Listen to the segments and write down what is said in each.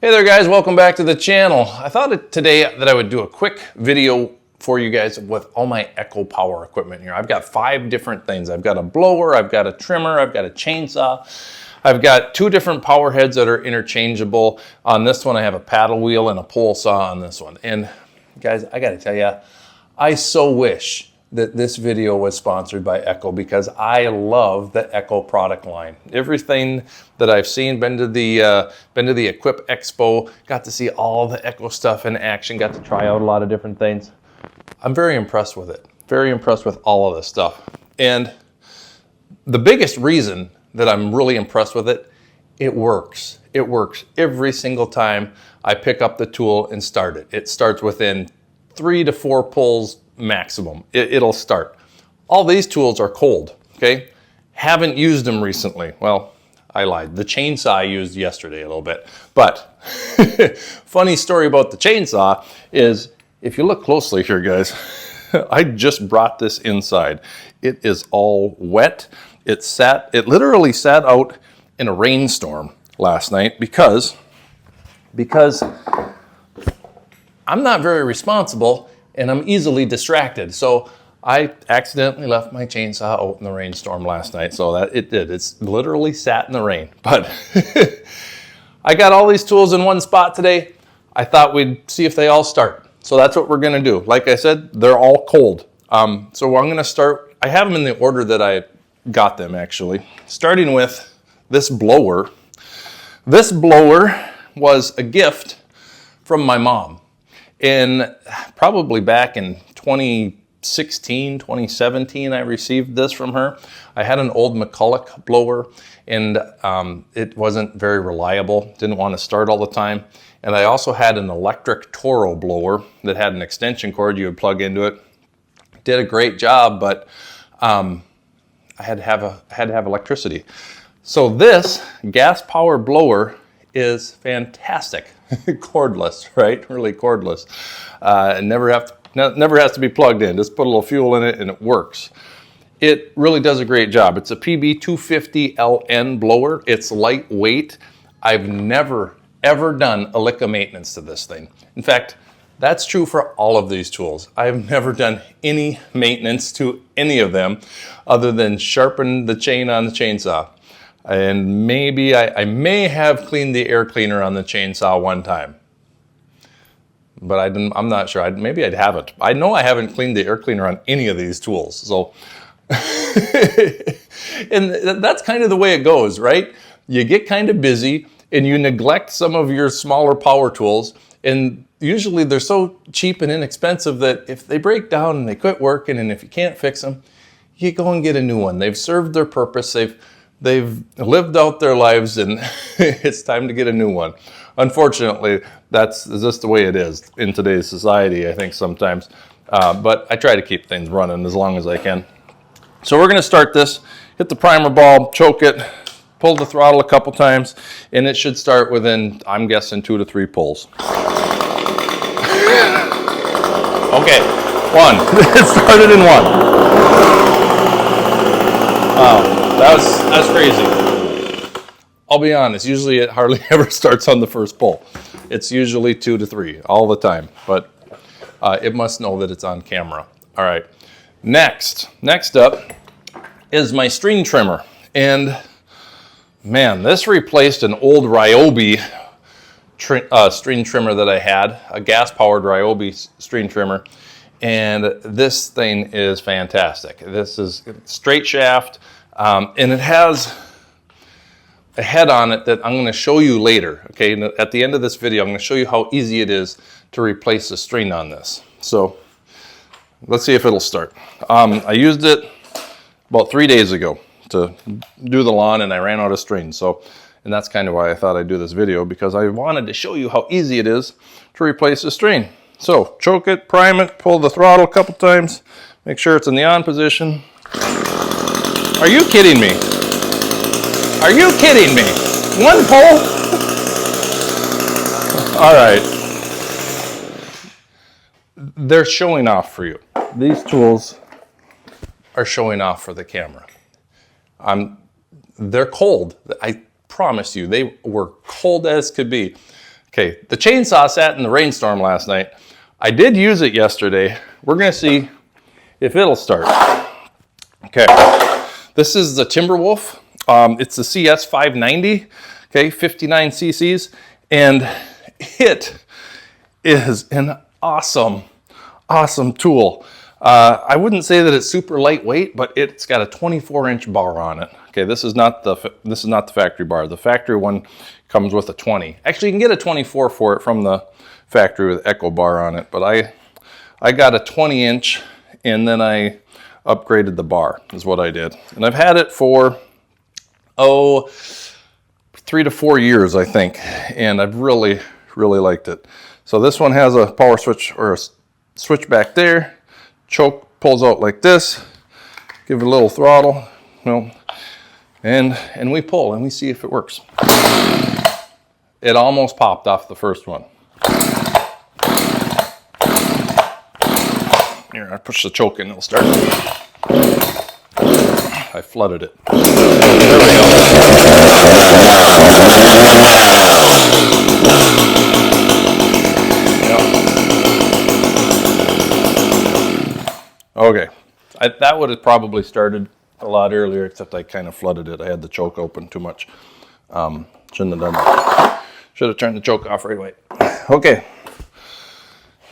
Hey there guys, welcome back to the channel. I thought today that I would do a quick video for you guys with all my Echo power equipment here. I've got 5 different things. I've got a blower, I've got a trimmer, I've got a chainsaw. I've got 2 different power heads that are interchangeable. On this one I have a paddle wheel and a pole saw on this one. And guys, I gotta tell you, I so wish that this video was sponsored by Echo because I love the Echo product line. Everything that I've seen, been to the Equip Expo, got to see all the Echo stuff in action, got to try out a lot of different things. I'm very impressed with it. Very impressed with all of this stuff. And the biggest reason that I'm really impressed with it, it works. It works every single time I pick up the tool and start it. It starts within 3 to 4 pulls maximum. It'll start. All these tools are cold, okay? Haven't used them recently. Well, I lied. The chainsaw I used yesterday a little bit. But funny story about the chainsaw is, if you look closely here, guys, I just brought this inside. It is all wet. It literally sat out in a rainstorm last night because I'm not very responsible and I'm easily distracted. So I accidentally left my chainsaw out in the rainstorm last night. So that it did. It's literally sat in the rain. But I got all these tools in one spot today. I thought we'd see if they all start. So that's what we're gonna do. Like I said, they're all cold. So I'm gonna start, I have them in the order that I got them actually. Starting with this blower. This blower was a gift from my mom. Probably back in 2016, 2017, I received this from her. I had an old McCulloch blower and it wasn't very reliable. Didn't want to start all the time. And I also had an electric Toro blower that had an extension cord you would plug into it. Did a great job, but I had to have electricity. So this gas power blower is fantastic. Cordless, right? Really cordless. Never has to be plugged in. Just put a little fuel in it and it works. It really does a great job. It's a PB250LN blower. It's lightweight. I've never ever done a lick of maintenance to this thing. In fact, that's true for all of these tools. I've never done any maintenance to any of them other than sharpen the chain on the chainsaw. And maybe I may have cleaned the air cleaner on the chainsaw one time, but I'm not sure. Maybe I haven't. I know I haven't cleaned the air cleaner on any of these tools. So, and that's kind of the way it goes, right? You get kind of busy and you neglect some of your smaller power tools, and usually they're so cheap and inexpensive that if they break down and they quit working, and if you can't fix them, you go and get a new one. They've served their purpose. They've lived out their lives and it's time to get a new one. Unfortunately, that's just the way it is in today's society, I think sometimes. But I try to keep things running as long as I can. So we're gonna start this, hit the primer bulb, choke it, pull the throttle a couple times, and it should start within, I'm guessing, 2 to 3 pulls. Okay, 1. It started in 1. Wow. That's crazy. I'll be honest, usually it hardly ever starts on the first pull. It's usually 2 to 3 all the time, but it must know that it's on camera. All right, next up is my string trimmer. And man, this replaced an old Ryobi string trimmer that I had, a gas-powered Ryobi string trimmer. And this thing is fantastic. This is straight shaft. And it has a head on it that I'm going to show you later. Okay, at the end of this video, I'm going to show you how easy it is to replace the string on this. So let's see if it'll start. I used it about 3 days ago to do the lawn, and I ran out of string. And that's kind of why I thought I'd do this video, because I wanted to show you how easy it is to replace the string. So choke it, prime it, pull the throttle a couple times, make sure it's in the on position. Are you kidding me? Are you kidding me? 1 pull? All right. They're showing off for you. These tools are showing off for the camera. They're cold. I promise you, they were cold as could be. Okay, the chainsaw sat in the rainstorm last night. I did use it yesterday. We're gonna see if it'll start. Okay, this is the Timberwolf. It's the CS 590, okay, 59 cc's, and it is an awesome tool. I wouldn't say that it's super lightweight, but it's got a 24-inch bar on it. Okay, this is not the factory bar. The factory one comes with a 20. Actually, you can get a 24 for it from the factory with Echo bar on it, but I got a 20-inch, and then I upgraded the bar, is what I did. And I've had it for 3 to 4 years, I think, and I've really liked it. So this one has a power switch, or a switch back there. Choke pulls out like this. Give it a little throttle, you know, and we pull and we see if it works. It almost popped off the first one. Here, I push the choke in, it'll start. I flooded it. There we go. Okay, that would have probably started a lot earlier, except I kind of flooded it. I had the choke open too much. Shouldn't have done that. Should have turned the choke off right away. Okay,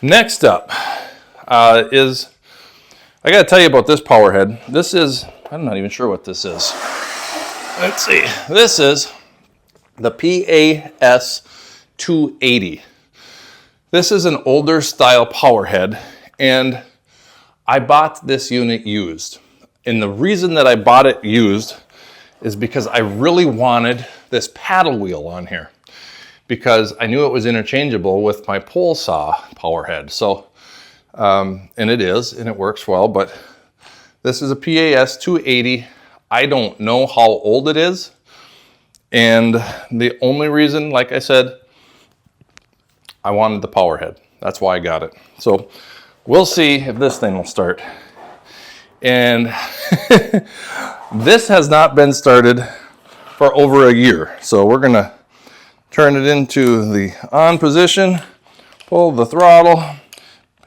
next up is, I got to tell you about this power head. This is, I'm not even sure what this is. Let's see. This is the PAS 280. This is an older style power head, and I bought this unit used. And the reason that I bought it used is because I really wanted this paddle wheel on here, because I knew it was interchangeable with my pole saw power head. So, and it is, and it works well, but this is a PAS 280. I don't know how old it is. And the only reason, like I said, I wanted the power head. That's why I got it. So we'll see if this thing will start. And this has not been started for over a year. So we're gonna turn it into the on position, pull the throttle,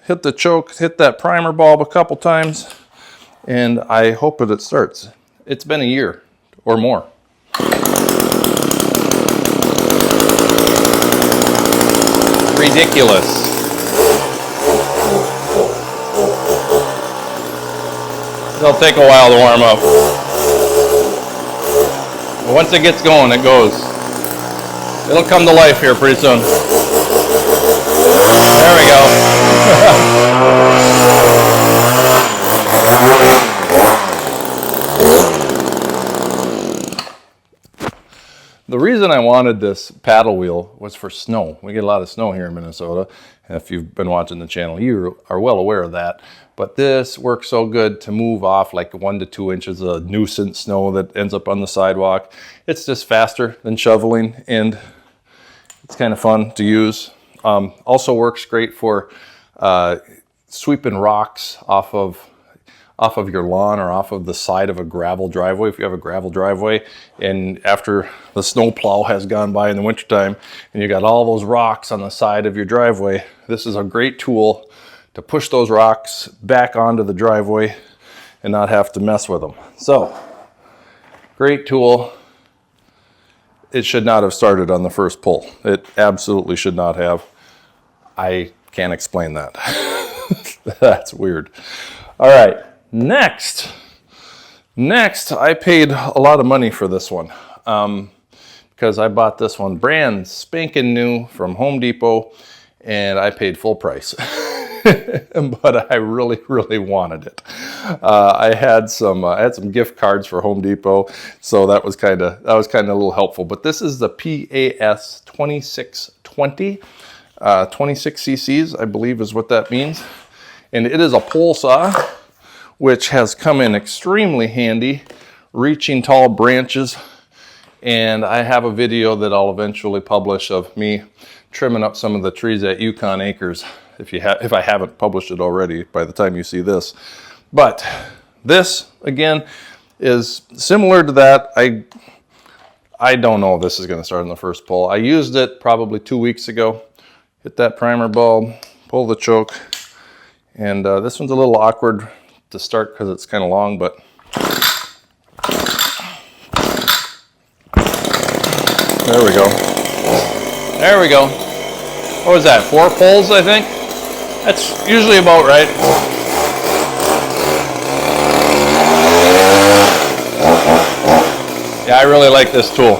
hit the choke, hit that primer bulb a couple times, and I hope that it starts. It's been a year or more. Ridiculous. It'll take a while to warm up. But once it gets going, it goes. It'll come to life here pretty soon. There we go. The reason I wanted this paddle wheel was for snow. We get a lot of snow here in Minnesota. And if you've been watching the channel, you are well aware of that. But this works so good to move off like 1 to 2 inches of nuisance snow that ends up on the sidewalk. It's just faster than shoveling, and it's kind of fun to use. Also works great for sweeping rocks off of your lawn or off of the side of a gravel driveway. If you have a gravel driveway and after the snow plow has gone by in the wintertime and you got all those rocks on the side of your driveway, this is a great tool to push those rocks back onto the driveway and not have to mess with them. So, great tool. It should not have started on the first pull. It absolutely should not have. I can't explain that. That's weird. All right. Next, I paid a lot of money for this one because I bought this one brand spanking new from Home Depot, and I paid full price. But I really wanted it. I had some gift cards for Home Depot, so that was kind of a little helpful. But this is the PAS 2620, 26 cc's, I believe is what that means, and it is a pole saw, which has come in extremely handy, reaching tall branches. And I have a video that I'll eventually publish of me trimming up some of the trees at Yukon Acres, if I haven't published it already by the time you see this. But this, again, is similar to that. I don't know if this is going to start on the first pull. I used it probably 2 weeks ago. Hit that primer bulb, pull the choke, and this one's a little awkward to start because it's kind of long, but there we go. There we go. What was that, 4 pulls, I think? That's usually about right. Yeah, I really like this tool.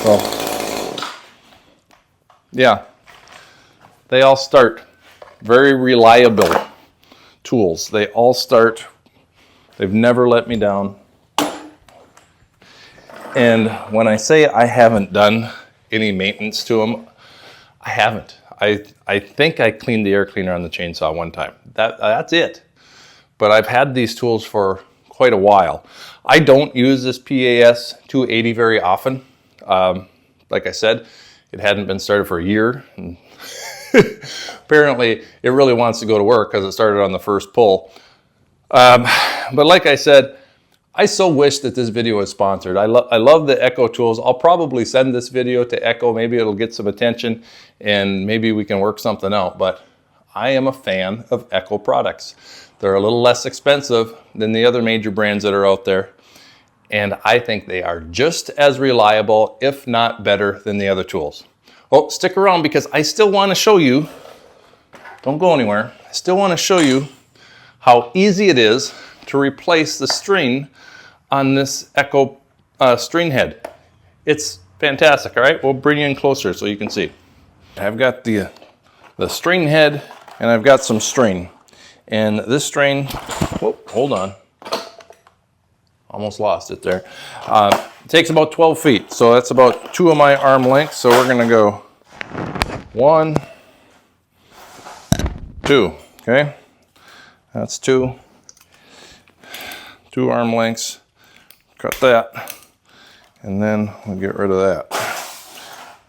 So, yeah, they all start. Very reliable tools. They all start. They've never let me down. And when I say I haven't done any maintenance to them, I haven't. I think I cleaned the air cleaner on the chainsaw one time. That's it. But I've had these tools for quite a while. I don't use this PAS 280 very often. Like I said, it hadn't been started for a year. And apparently, it really wants to go to work because it started on the first pull. But like I said, I so wish that this video was sponsored. I love the Echo tools. I'll probably send this video to Echo. Maybe it'll get some attention and maybe we can work something out. But I am a fan of Echo products. They're a little less expensive than the other major brands that are out there. And I think they are just as reliable, if not better, than the other tools. Oh, stick around because I still want to show you, don't go anywhere, I still want to show you how easy it is to replace the string on this Echo string head. It's fantastic, all right? We'll bring you in closer so you can see. I've got the string head and I've got some string. And this string, whoop, hold on. Almost lost it there. It takes about 12 feet, so that's about 2 of my arm lengths. So we're gonna go 1, 2, okay? That's 2 arm lengths. Cut that, and then we'll get rid of that.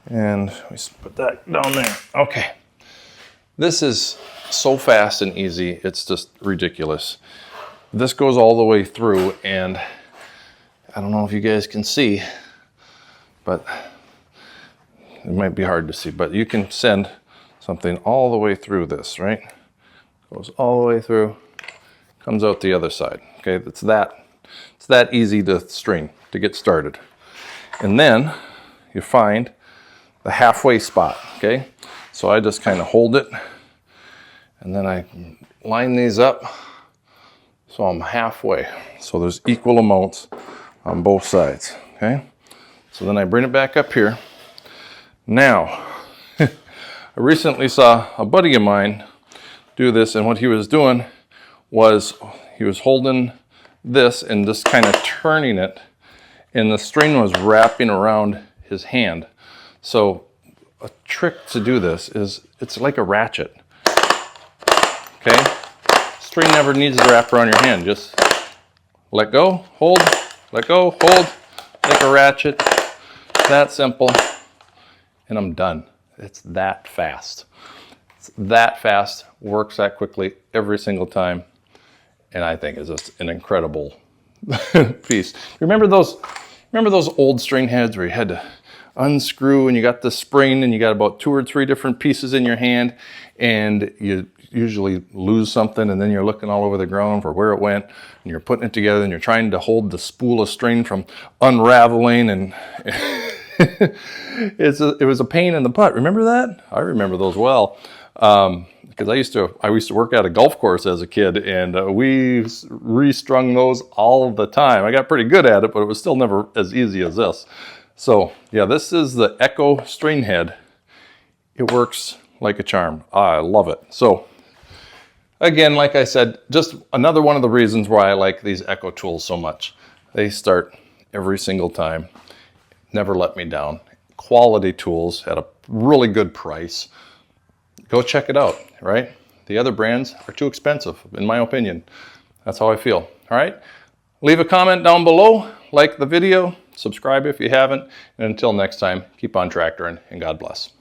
And we put that down there. Okay. This is so fast and easy, it's just ridiculous. This goes all the way through, and I don't know if you guys can see, but it might be hard to see, but you can send something all the way through this, right? Goes all the way through, comes out the other side. Okay, it's that easy to string to get started. And then you find the halfway spot, okay? So I just kind of hold it, and then I line these up so I'm halfway. So there's equal amounts on both sides, okay? So then I bring it back up here. Now, I recently saw a buddy of mine do this, and what he was doing was he was holding this and just kind of turning it, and the string was wrapping around his hand. So a trick to do this is it's like a ratchet, okay? String never needs to wrap around your hand. Just let go, hold, let go, hold, like a ratchet. That simple, and I'm done. It's that fast. It's that fast, works that quickly every single time, and I think it's just an incredible piece. Remember those old string heads where you had to unscrew and you got the spring and you got about 2 or 3 different pieces in your hand, and you usually lose something, and then you're looking all over the ground for where it went, and you're putting it together and you're trying to hold the spool of string from unraveling, and it was a pain in the butt. Remember that? I remember those well, because I used to work at a golf course as a kid, and we restrung those all the time. I got pretty good at it, but it was still never as easy as this. So yeah, this is the Echo string head. It works like a charm. I love it. So again, like I said, just another one of the reasons why I like these Echo tools so much. They start every single time. Never let me down. Quality tools at a really good price. Go check it out, right? The other brands are too expensive, in my opinion. That's how I feel, all right? Leave a comment down below, like the video, subscribe if you haven't, and until next time, keep on tractoring, and God bless.